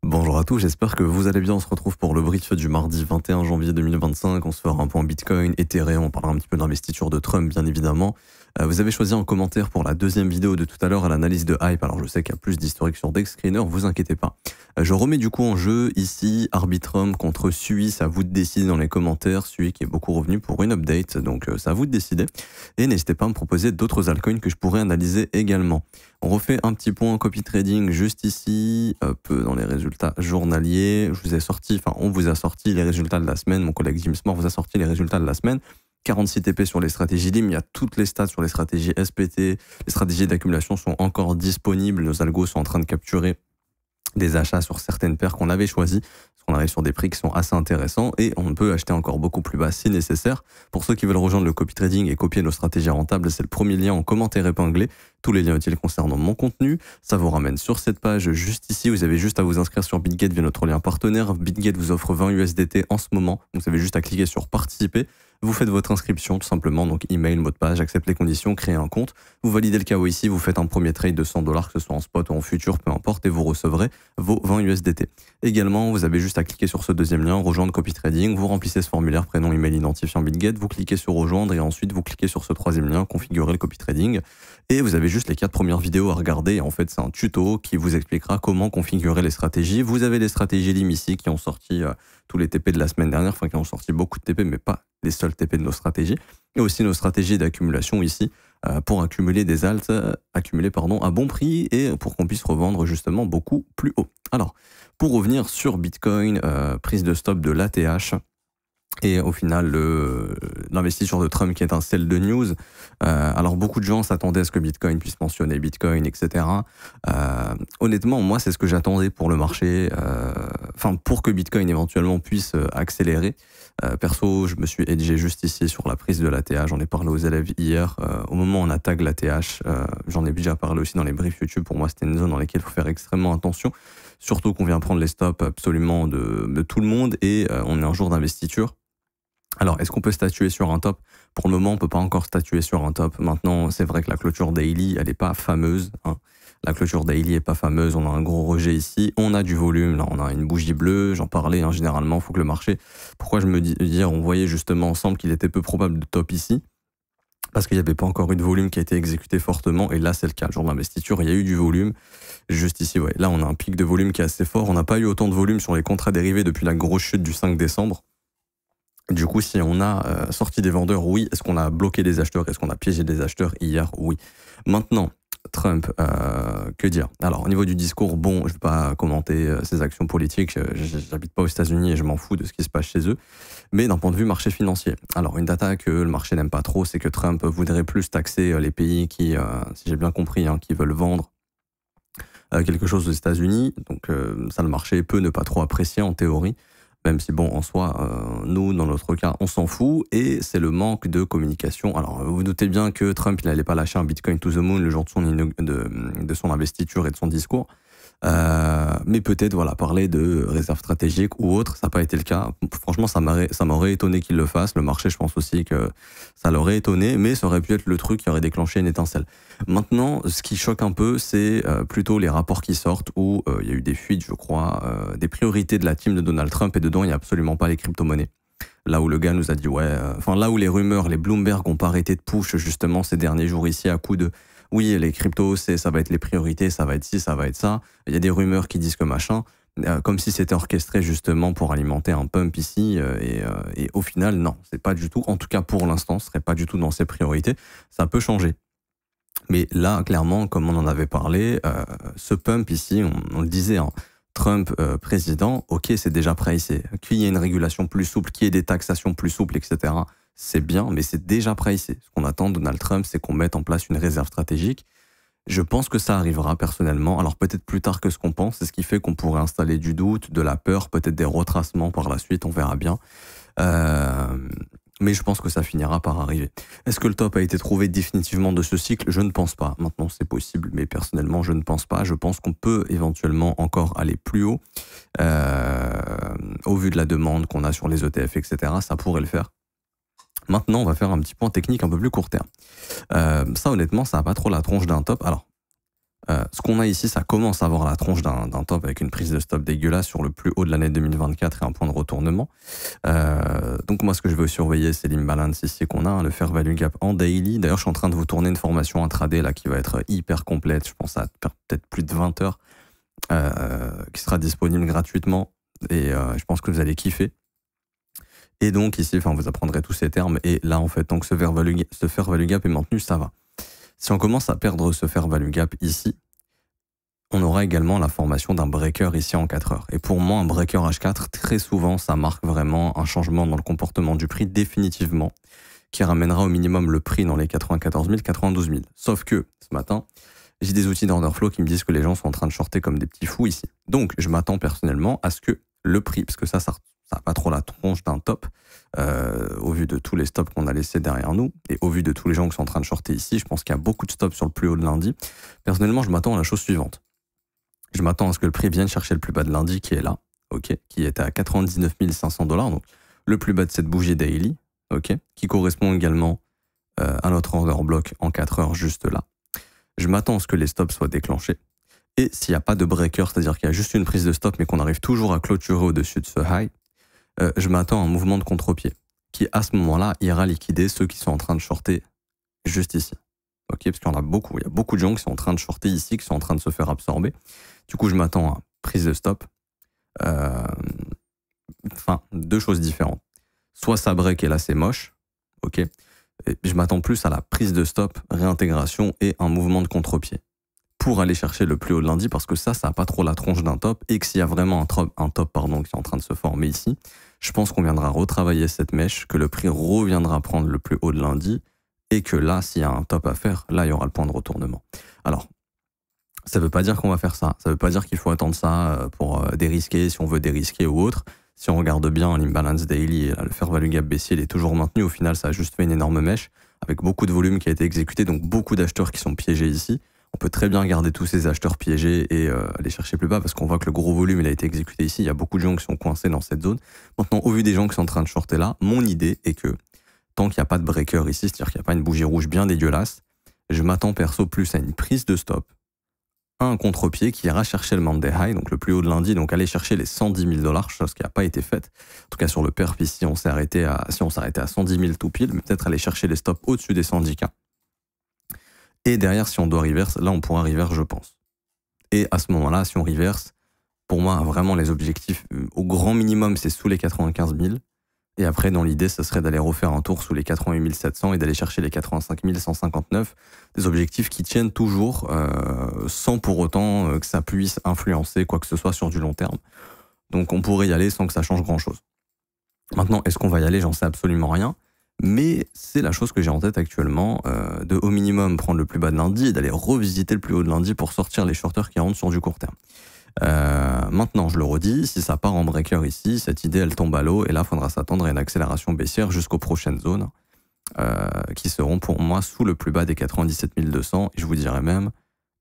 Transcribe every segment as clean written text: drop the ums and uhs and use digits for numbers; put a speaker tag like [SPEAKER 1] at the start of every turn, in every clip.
[SPEAKER 1] Bonjour à tous, j'espère que vous allez bien. On se retrouve pour le brief du mardi 21 janvier 2025. On se fera un point Bitcoin, Ethereum, on parlera un petit peu d'investiture de Trump, bien évidemment. Vous avez choisi en commentaire pour la deuxième vidéo de tout à l'heure à l'analyse de Hype. Alors je sais qu'il y a plus d'historique sur DexScreener, vous inquiétez pas. Je remets du coup en jeu ici Arbitrum contre Sui. C'est à vous de décider dans les commentaires. Sui qui est beaucoup revenu pour une update, donc c'est à vous de décider. Et n'hésitez pas à me proposer d'autres altcoins que je pourrais analyser également. On refait un petit point en copy trading juste ici, peu dans les résultats journaliers. On vous a sorti les résultats de la semaine. Mon collègue Jim Smart vous a sorti les résultats de la semaine. 46 TP sur les stratégies LIM, il y a toutes les stats sur les stratégies SPT, les stratégies d'accumulation sont encore disponibles, nos algos sont en train de capturer des achats sur certaines paires qu'on avait choisies, parce qu'on arrive sur des prix qui sont assez intéressants et on peut acheter encore beaucoup plus bas si nécessaire. Pour ceux qui veulent rejoindre le copy trading et copier nos stratégies rentables, c'est le premier lien en commentaire épinglé. Tous les liens utiles concernant mon contenu, ça vous ramène sur cette page juste ici. Vous avez juste à vous inscrire sur BitGet via notre lien partenaire. BitGet vous offre 20 USDT en ce moment, donc vous avez juste à cliquer sur participer. Vous faites votre inscription tout simplement, donc email, mot de passe, j'accepte les conditions, créez un compte. Vous validez le KYC, vous faites un premier trade de $100, que ce soit en spot ou en futur, peu importe, et vous recevrez vos 20 USDT. Également, vous avez juste à cliquer sur ce deuxième lien, rejoindre copy trading, vous remplissez ce formulaire, prénom, email identifiant BitGet, vous cliquez sur rejoindre et ensuite vous cliquez sur ce troisième lien, configurer le copy trading. Et vous avez juste les 4 premières vidéos à regarder. En fait, c'est un tuto qui vous expliquera comment configurer les stratégies. Vous avez les stratégies LIM ici qui ont sorti tous les TP de la semaine dernière, enfin qui ont sorti beaucoup de TP, mais pas les seuls TP de nos stratégies. Et aussi nos stratégies d'accumulation ici pour accumuler des alts, à bon prix et pour qu'on puisse revendre justement beaucoup plus haut. Alors, pour revenir sur Bitcoin, prise de stop de l'ATH. Et au final, l'investisseur de Trump qui est un sell de news. Alors beaucoup de gens s'attendaient à ce que Bitcoin puisse mentionner Bitcoin, etc. Honnêtement, moi, c'est ce que j'attendais pour le marché. Pour que Bitcoin éventuellement puisse accélérer. Perso, je me suis hedgé juste ici sur la prise de l'ATH. J'en ai parlé aux élèves hier. Au moment où on attaque l'ATH, j'en ai déjà parlé aussi dans les briefs YouTube. Pour moi, c'était une zone dans laquelle il faut faire extrêmement attention. Surtout qu'on vient prendre les stops absolument de tout le monde et on est un jour d'investiture. Alors, est-ce qu'on peut statuer sur un top? Pour le moment, on ne peut pas encore statuer sur un top. Maintenant, c'est vrai que la clôture daily, elle n'est pas fameuse. La clôture daily n'est pas fameuse. On a un gros rejet ici. On a du volume. Là, on a une bougie bleue. J'en parlais. Généralement, il faut que le marché... Pourquoi je me dis hier, on voyait justement ensemble qu'il était peu probable de top ici? Parce qu'il n'y avait pas encore eu de volume qui a été exécuté fortement. Et là, c'est le cas. Le jour d'investiture, il y a eu du volume. Juste ici, ouais. Là, on a un pic de volume qui est assez fort. On n'a pas eu autant de volume sur les contrats dérivés depuis la grosse chute du 5 décembre. Du coup, si on a sorti des vendeurs, oui. Est-ce qu'on a bloqué des acheteurs? Est-ce qu'on a piégé des acheteurs hier? Oui. Maintenant, Trump, que dire? Alors, au niveau du discours, bon, je ne vais pas commenter ses actions politiques. J'habite pas aux États-Unis et je m'en fous de ce qui se passe chez eux. Mais d'un point de vue marché financier. Alors, une data que le marché n'aime pas trop, c'est que Trump voudrait plus taxer les pays qui, si j'ai bien compris, qui veulent vendre quelque chose aux États-Unis. Donc, ça, le marché peut ne pas trop apprécier en théorie. Même si, bon, en soi, nous, dans notre cas, on s'en fout. Et c'est le manque de communication. Alors, vous doutez bien que Trump, il n'allait pas lâcher un Bitcoin to the moon le jour de son investiture et de son discours. Mais peut-être, voilà, parler de réserve stratégique ou autre, ça n'a pas été le cas. Franchement, ça m'aurait étonné qu'il le fasse. Le marché, je pense aussi que ça l'aurait étonné, mais ça aurait pu être le truc qui aurait déclenché une étincelle. Maintenant, ce qui choque un peu, c'est plutôt les rapports qui sortent où il y a eu des fuites, je crois, des priorités de la team de Donald Trump et dedans, il n'y a absolument pas les crypto-monnaies. Là où le gars nous a dit, là où les rumeurs, les Bloomberg ont pas arrêté de push justement ces derniers jours ici à coup de oui, les cryptos, ça va être les priorités, ça va être ci, ça va être ça. Il y a des rumeurs qui disent que machin, comme si c'était orchestré justement pour alimenter un pump ici. Et au final, non, c'est pas du tout. En tout cas, pour l'instant, ce serait pas du tout dans ses priorités. Ça peut changer. Mais là, clairement, comme on en avait parlé, ce pump ici, on le disait, Trump président, ok, c'est déjà pricé. Qu'il y ait une régulation plus souple, qu'il y ait des taxations plus souples, etc., c'est bien, mais c'est déjà pricé. Ce qu'on attend de Donald Trump, c'est qu'on mette en place une réserve stratégique. Je pense que ça arrivera personnellement. Alors peut-être plus tard que ce qu'on pense. C'est ce qui fait qu'on pourrait installer du doute, de la peur, peut-être des retracements par la suite. On verra bien. Mais je pense que ça finira par arriver. Est-ce que le top a été trouvé définitivement de ce cycle? Je ne pense pas. Maintenant, c'est possible, mais personnellement, je ne pense pas. Je pense qu'on peut éventuellement encore aller plus haut. Au vu de la demande qu'on a sur les ETF, etc., ça pourrait le faire. Maintenant, on va faire un petit point technique un peu plus court terme. Ça, honnêtement, ça n'a pas trop la tronche d'un top. Alors, Ce qu'on a ici, ça commence à avoir la tronche d'un top avec une prise de stop dégueulasse sur le plus haut de l'année 2024 et un point de retournement. Donc moi, ce que je veux surveiller, c'est l'imbalance ici qu'on a, hein, le fair value gap en daily. D'ailleurs, je suis en train de vous tourner une formation intraday là qui va être hyper complète. Je pense à peut-être plus de 20 heures, qui sera disponible gratuitement. Et je pense que vous allez kiffer. Et donc ici, enfin, vous apprendrez tous ces termes. Et là, en fait, donc ce fair value gap est maintenu, ça va. Si on commence à perdre ce fair value gap ici, on aura également la formation d'un breaker ici en 4 heures. Et pour moi, un breaker H4, très souvent, ça marque vraiment un changement dans le comportement du prix définitivement, qui ramènera au minimum le prix dans les 94 000, 92 000. Sauf que, ce matin, j'ai des outils d'order flow qui me disent que les gens sont en train de shorter comme des petits fous ici. Donc, je m'attends personnellement à ce que le prix, parce que ça n'a pas trop la tronche d'un top, au vu de tous les stops qu'on a laissés derrière nous, et au vu de tous les gens qui sont en train de shorter ici, je pense qu'il y a beaucoup de stops sur le plus haut de lundi. Personnellement, je m'attends à la chose suivante. Je m'attends à ce que le prix vienne chercher le plus bas de lundi, qui est là, ok, qui est à 99 500 $, donc le plus bas de cette bougie daily, ok, qui correspond également à notre order block en 4 heures juste là. Je m'attends à ce que les stops soient déclenchés. Et s'il n'y a pas de breaker, c'est-à-dire qu'il y a juste une prise de stop, mais qu'on arrive toujours à clôturer au-dessus de ce high, je m'attends à un mouvement de contre-pied qui, à ce moment-là, ira liquider ceux qui sont en train de shorter juste ici. Ok, parce qu'il y en a beaucoup. Il y a beaucoup de gens qui sont en train de shorter ici, qui sont en train de se faire absorber. Du coup, je m'attends à prise de stop. Enfin, deux choses différentes. Soit ça break et là, c'est moche. Ok. Et je m'attends plus à la prise de stop, réintégration et un mouvement de contre-pied pour aller chercher le plus haut de lundi, parce que ça n'a pas trop la tronche d'un top, et que s'il y a vraiment un top qui est en train de se former ici, je pense qu'on viendra retravailler cette mèche, que le prix reviendra prendre le plus haut de lundi, et que là, s'il y a un top à faire, là, il y aura le point de retournement. Alors, ça ne veut pas dire qu'on va faire ça, ça ne veut pas dire qu'il faut attendre ça pour dérisquer, si on veut dérisquer ou autre. Si on regarde bien l'imbalance daily, le fair value gap baissier, il est toujours maintenu. Au final, ça a juste fait une énorme mèche, avec beaucoup de volume qui a été exécuté, donc beaucoup d'acheteurs qui sont piégés ici. On peut très bien garder tous ces acheteurs piégés et aller chercher plus bas, parce qu'on voit que le gros volume il a été exécuté ici. Il y a beaucoup de gens qui sont coincés dans cette zone. Maintenant, au vu des gens qui sont en train de shorter là, mon idée est que tant qu'il n'y a pas de breaker ici, c'est-à-dire qu'il n'y a pas une bougie rouge bien dégueulasse, je m'attends perso plus à une prise de stop, à un contre-pied qui ira chercher le Monday High, donc le plus haut de lundi, donc aller chercher les 110 000 $, chose qui n'a pas été faite. En tout cas, sur le perf ici, on s'arrêtait à 110 000 tout pile, mais peut-être aller chercher les stops au-dessus des 110K. Et derrière, si on doit reverse, là, on pourra reverse, je pense. Et à ce moment-là, si on reverse, pour moi, vraiment, les objectifs, au grand minimum, c'est sous les 95 000. Et après, dans l'idée, ce serait d'aller refaire un tour sous les 88 700 et d'aller chercher les 85 159. Des objectifs qui tiennent toujours, sans pour autant que ça puisse influencer quoi que ce soit sur du long terme. Donc, on pourrait y aller sans que ça change grand-chose. Maintenant, est-ce qu'on va y aller? J'en sais absolument rien. Mais c'est la chose que j'ai en tête actuellement, de au minimum prendre le plus bas de lundi et d'aller revisiter le plus haut de lundi pour sortir les shorters qui rentrent sur du court terme. Maintenant, je le redis, si ça part en breaker ici, cette idée elle tombe à l'eau et là, il faudra s'attendre à une accélération baissière jusqu'aux prochaines zones qui seront pour moi sous le plus bas des 97 200 et je vous dirais même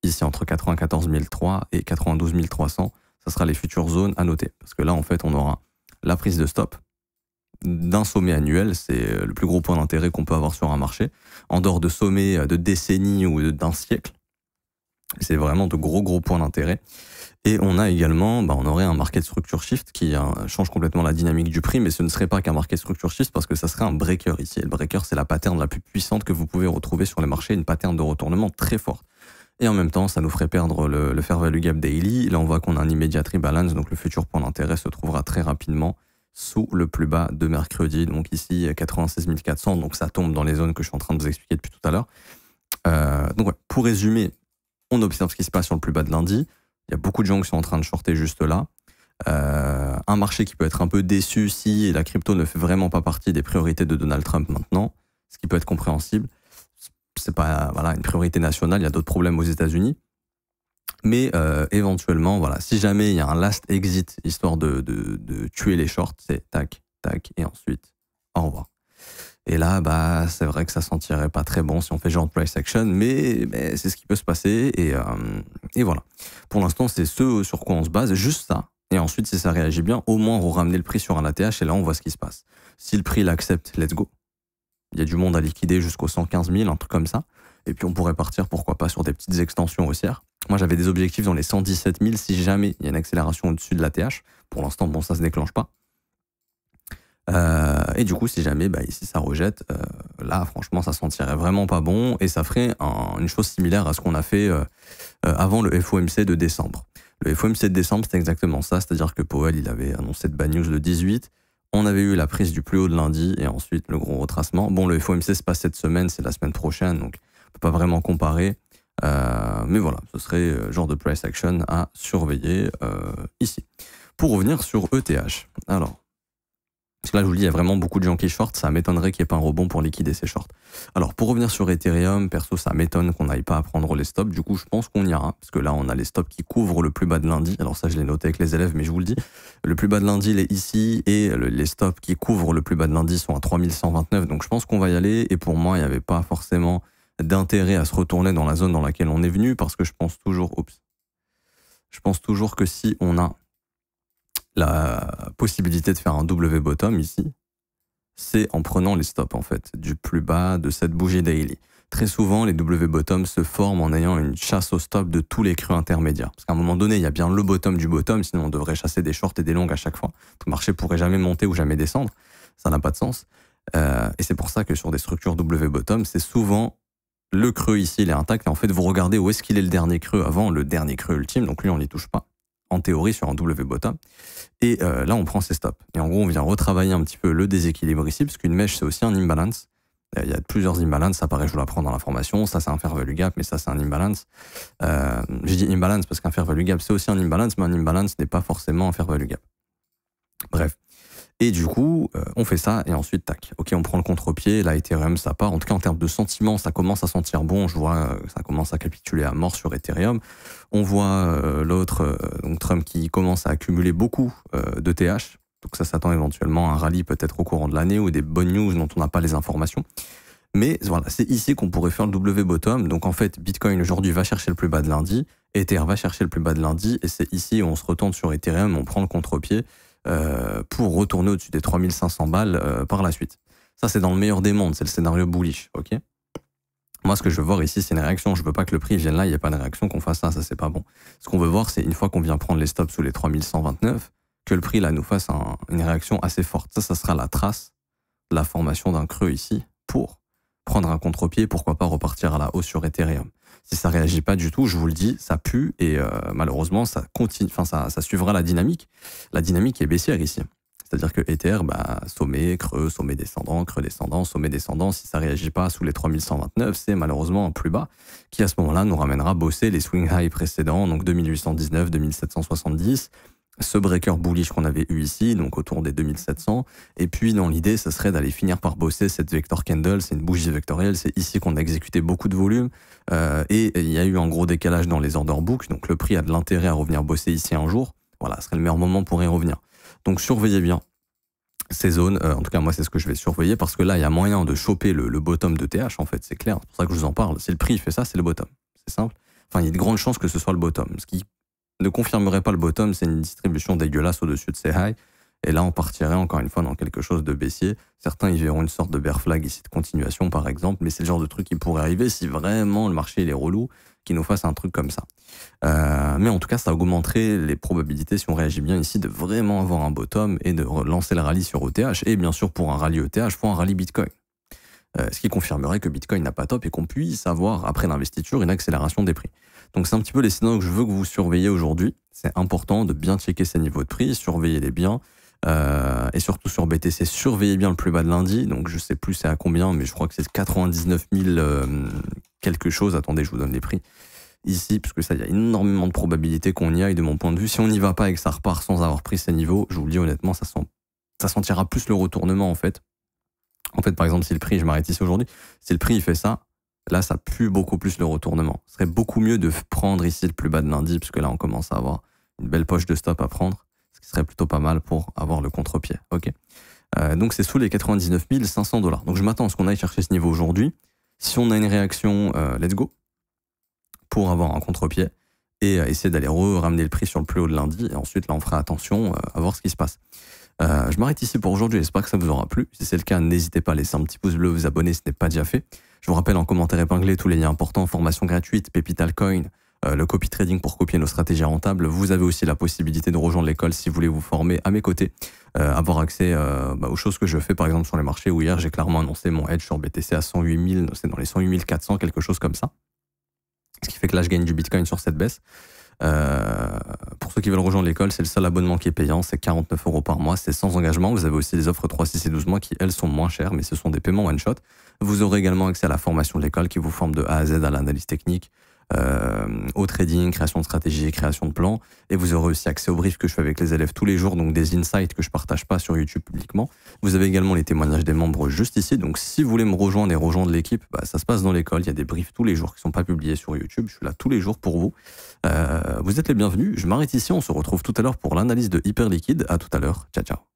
[SPEAKER 1] ici entre 94 300 et 92 300, ça sera les futures zones à noter parce que là, en fait, on aura la prise de stop d'un sommet annuel, c'est le plus gros point d'intérêt qu'on peut avoir sur un marché, en dehors de sommets de décennies ou d'un siècle. C'est vraiment de gros points d'intérêt. Et on a également, on aurait un market structure shift qui change complètement la dynamique du prix, mais ce ne serait pas qu'un market structure shift parce que ça serait un breaker ici. Et le breaker, c'est la pattern la plus puissante que vous pouvez retrouver sur les marchés, une pattern de retournement très forte. Et en même temps, ça nous ferait perdre le fair value gap daily. Là, on voit qu'on a un immediate rebalance, donc le futur point d'intérêt se trouvera très rapidement sous le plus bas de mercredi, donc ici 96 400, donc ça tombe dans les zones que je suis en train de vous expliquer depuis tout à l'heure. Donc ouais, pour résumer, on observe ce qui se passe sur le plus bas de lundi, il y a beaucoup de gens qui sont en train de shorter juste là, un marché qui peut être un peu déçu si la crypto ne fait vraiment pas partie des priorités de Donald Trump maintenant, ce qui peut être compréhensible, c'est pas une priorité nationale, il y a d'autres problèmes aux États-Unis. Mais éventuellement, voilà, si jamais il y a un last exit, histoire de tuer les shorts, c'est tac, tac, et ensuite, au revoir. Et là, c'est vrai que ça sentirait pas très bon si on fait genre price action, mais c'est ce qui peut se passer, et voilà. Pour l'instant, c'est ce sur quoi on se base, juste ça. Et ensuite, si ça réagit bien, au moins, on ramener le prix sur un ATH, et là, on voit ce qui se passe. Si le prix l'accepte, let's go. Il y a du monde à liquider jusqu'aux 115 000, un truc comme ça. Et puis on pourrait partir, pourquoi pas, sur des petites extensions haussières. Moi, j'avais des objectifs dans les 117 000 si jamais il y a une accélération au-dessus de la TH. Pour l'instant, bon, ça se déclenche pas. Et du coup, si jamais ici ça rejette, là franchement ça sentirait vraiment pas bon et ça ferait une chose similaire à ce qu'on a fait avant le FOMC de décembre. Le FOMC de décembre, c'était exactement ça, c'est-à-dire que Powell il avait annoncé de bad news le 18, on avait eu la prise du plus haut de lundi et ensuite le gros retracement. Bon, le FOMC c'est pas cette semaine, c'est la semaine prochaine, donc on peut pas vraiment comparer. Mais voilà, ce serait genre de price action à surveiller ici. Pour revenir sur ETH, alors parce que là, je vous le dis, il y a vraiment beaucoup de gens qui shortent. Ça m'étonnerait qu'il n'y ait pas un rebond pour liquider ces shorts. Alors, pour revenir sur Ethereum, perso, ça m'étonne qu'on n'aille pas à prendre les stops. Du coup, je pense qu'on ira. Parce que là, on a les stops qui couvrent le plus bas de lundi. Alors ça, je l'ai noté avec les élèves, mais je vous le dis. Le plus bas de lundi, il est ici. Et les stops qui couvrent le plus bas de lundi sont à 3129. Donc, je pense qu'on va y aller. Et pour moi, il n'y avait pas forcément d'intérêt à se retourner dans la zone dans laquelle on est venu. Parce que je pense toujours que si on a la possibilité de faire un W bottom ici, c'est en prenant les stops en fait, du plus bas de cette bougie daily. Très souvent, les W bottom se forment en ayant une chasse au stop de tous les creux intermédiaires. Parce qu'à un moment donné, il y a bien le bottom du bottom, sinon on devrait chasser des shorts et des longs à chaque fois. Le marché pourrait jamais monter ou jamais descendre, ça n'a pas de sens. Et c'est pour ça que sur des structures W bottom, c'est souvent le creux ici, il est intact, et en fait vous regardez où est-ce qu'il est le dernier creux avant le dernier creux ultime, donc lui on n'y touche pas. En théorie sur un W bottom, et là on prend ses stops. Et en gros on vient retravailler un petit peu le déséquilibre ici, parce qu'une mèche c'est aussi un imbalance. Il y a plusieurs imbalances, ça paraît, je vous l'apprends dans l'information, ça c'est un fair value gap, mais ça c'est un imbalance. J'ai dit imbalance parce qu'un fair value gap c'est aussi un imbalance, mais un imbalance n'est pas forcément un fair value gap. Bref. Et du coup, on fait ça, et ensuite, tac. Ok, on prend le contre-pied, là, Ethereum, ça part. En tout cas, en termes de sentiments, ça commence à sentir bon. Je vois ça commence à capituler à mort sur Ethereum. On voit l'autre, donc Trump, qui commence à accumuler beaucoup de TH. Donc ça s'attend éventuellement à un rallye peut-être au courant de l'année ou des bonnes news dont on n'a pas les informations. Mais voilà, c'est ici qu'on pourrait faire le W bottom. Donc en fait, Bitcoin aujourd'hui va chercher le plus bas de lundi, Ether va chercher le plus bas de lundi, et c'est ici où on se retourne sur Ethereum, on prend le contre-pied pour retourner au-dessus des 3500 balles par la suite. Ça, c'est dans le meilleur des mondes, c'est le scénario bullish, ok? Moi, ce que je veux voir ici, c'est une réaction. Je veux pas que le prix vienne là, il n'y a pas de réaction, qu'on fasse ça c'est pas bon. Ce qu'on veut voir, c'est une fois qu'on vient prendre les stops sous les 3129, que le prix là nous fasse une réaction assez forte. Ça sera la trace de la formation d'un creux ici pour prendre un contre-pied, pourquoi pas repartir à la hausse sur Ethereum. Si ça réagit pas du tout, je vous le dis, ça pue et malheureusement ça continue, ça suivra la dynamique. La dynamique est baissière ici. C'est-à-dire que Ether, sommet, creux descendant, sommet descendant, si ça réagit pas sous les 3129, c'est malheureusement un plus bas qui à ce moment-là nous ramènera bosser les swing high précédents, donc 2819, 2770, ce breaker bullish qu'on avait eu ici, donc autour des 2700, et puis dans l'idée, ce serait d'aller finir par bosser cette vector candle, c'est une bougie vectorielle, c'est ici qu'on a exécuté beaucoup de volume, et il y a eu un gros décalage dans les order books, donc le prix a de l'intérêt à revenir bosser ici un jour, voilà, ce serait le meilleur moment pour y revenir. Donc surveillez bien ces zones, en tout cas moi c'est ce que je vais surveiller, parce que là il y a moyen de choper le bottom de TH, en fait, c'est clair, c'est pour ça que je vous en parle, si le prix fait ça, c'est le bottom, c'est simple, enfin il y a de grandes chances que ce soit le bottom, ce qui ne confirmerait pas le bottom, c'est une distribution dégueulasse au-dessus de ces highs. Et là, on partirait encore une fois dans quelque chose de baissier. Certains y verront une sorte de bear flag ici de continuation, par exemple, mais c'est le genre de truc qui pourrait arriver si vraiment le marché il est relou, qu'il nous fasse un truc comme ça. Mais en tout cas, ça augmenterait les probabilités, si on réagit bien ici, de vraiment avoir un bottom et de relancer le rallye sur ETH. Et bien sûr, pour un rallye ETH, il faut un rallye Bitcoin. Ce qui confirmerait que Bitcoin n'a pas top et qu'on puisse avoir, après l'investiture, une accélération des prix. Donc c'est un petit peu les signaux que je veux que vous surveillez aujourd'hui. C'est important de bien checker ces niveaux de prix, surveillez-les bien. Et surtout sur BTC, surveillez bien le plus bas de lundi. Donc je sais plus c'est à combien, mais je crois que c'est 99 000 quelque chose. Attendez, je vous donne les prix ici, parce que ça, il y a énormément de probabilités qu'on y aille de mon point de vue. Si on n'y va pas et que ça repart sans avoir pris ces niveaux, je vous le dis honnêtement, ça sentira plus le retournement en fait. En fait, par exemple, si le prix, je m'arrête ici aujourd'hui, si le prix il fait ça, là, ça pue beaucoup plus le retournement. Ce serait beaucoup mieux de prendre ici le plus bas de lundi, puisque là, on commence à avoir une belle poche de stop à prendre, ce qui serait plutôt pas mal pour avoir le contre-pied. Ok. Donc, c'est sous les 99 500 $. Donc, je m'attends à ce qu'on aille chercher ce niveau aujourd'hui. Si on a une réaction, let's go, pour avoir un contre-pied et essayer d'aller ramener le prix sur le plus haut de lundi. Et ensuite, là, on fera attention à voir ce qui se passe. Je m'arrête ici pour aujourd'hui, j'espère que ça vous aura plu. Si c'est le cas, n'hésitez pas à laisser un petit pouce bleu, vous abonner si ce n'est pas déjà fait. Je vous rappelle en commentaire épinglé tous les liens importants, formation gratuite, Pépital Coin, le copy trading pour copier nos stratégies rentables. Vous avez aussi la possibilité de rejoindre l'école si vous voulez vous former à mes côtés, avoir accès aux choses que je fais par exemple sur les marchés, où hier j'ai clairement annoncé mon hedge sur BTC à 108 000, c'est dans les 108 400, quelque chose comme ça. Ce qui fait que là je gagne du Bitcoin sur cette baisse. Pour ceux qui veulent rejoindre l'école, c'est le seul abonnement qui est payant, c'est 49 € par mois, c'est sans engagement. Vous avez aussi des offres 3, 6 et 12 mois qui, elles, sont moins chères, mais ce sont des paiements one shot. Vous aurez également accès à la formation de l'école qui vous forme de A à Z à l'analyse technique, au trading, création de stratégie, création de plans. Et vous aurez aussi accès aux briefs que je fais avec les élèves tous les jours, donc des insights que je partage pas sur YouTube publiquement. Vous avez également les témoignages des membres juste ici. Donc si vous voulez me rejoindre et rejoindre l'équipe, ça se passe dans l'école. Il y a des briefs tous les jours qui sont pas publiés sur YouTube. Je suis là tous les jours pour vous. Vous êtes les bienvenus. Je m'arrête ici. On se retrouve tout à l'heure pour l'analyse de Hyperliquide. À tout à l'heure. Ciao, ciao.